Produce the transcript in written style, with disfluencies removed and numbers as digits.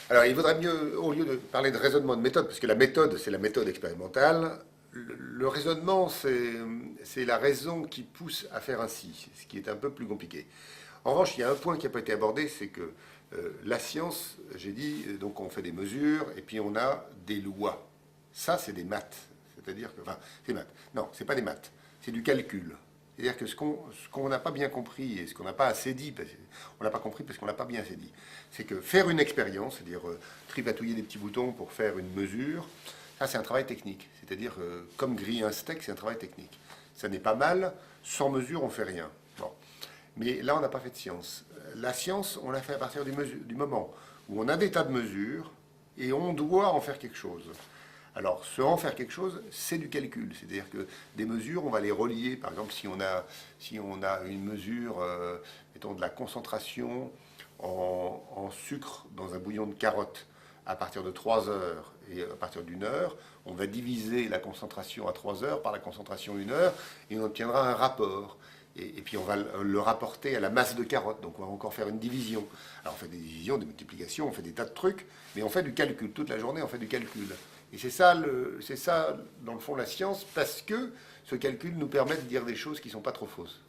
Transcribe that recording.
Alors, il vaudrait mieux, au lieu de parler de raisonnement de méthode, parce que la méthode, c'est la méthode expérimentale, le raisonnement, c'est la raison qui pousse à faire ainsi, ce qui est un peu plus compliqué. En revanche, il y a un point qui n'a pas été abordé, c'est que la science, j'ai dit, donc on fait des mesures et puis on a des lois. Ça, c'est des maths. C'est-à-dire que, enfin, c'est maths. Non, c'est pas des maths, c'est du calcul. C'est-à-dire que ce qu'on n'a pas bien compris et ce qu'on n'a pas assez dit, on n'a pas compris parce qu'on n'a pas bien assez dit, c'est que faire une expérience, c'est-à-dire tripatouiller des petits boutons pour faire une mesure, ça c'est un travail technique. C'est-à-dire comme griller un steak, c'est un travail technique. Ça n'est pas mal, sans mesure on fait rien. Bon. Mais là on n'a pas fait de science. La science, on l'a fait à partir du moment où on a des tas de mesures et on doit en faire quelque chose. Alors, en faire quelque chose, c'est du calcul. C'est-à-dire que des mesures, on va les relier. Par exemple, si on a une mesure, mettons, de la concentration en sucre dans un bouillon de carotte à partir de 3 heures et à partir d'une heure, on va diviser la concentration à 3 heures par la concentration à 1 heure et on obtiendra un rapport. Et puis on va le rapporter à la masse de carottes. Donc on va encore faire une division. Alors on fait des divisions, des multiplications, on fait des tas de trucs, mais on fait du calcul. Toute la journée, on fait du calcul. Et c'est ça, dans le fond, la science, parce que ce calcul nous permet de dire des choses qui ne sont pas trop fausses.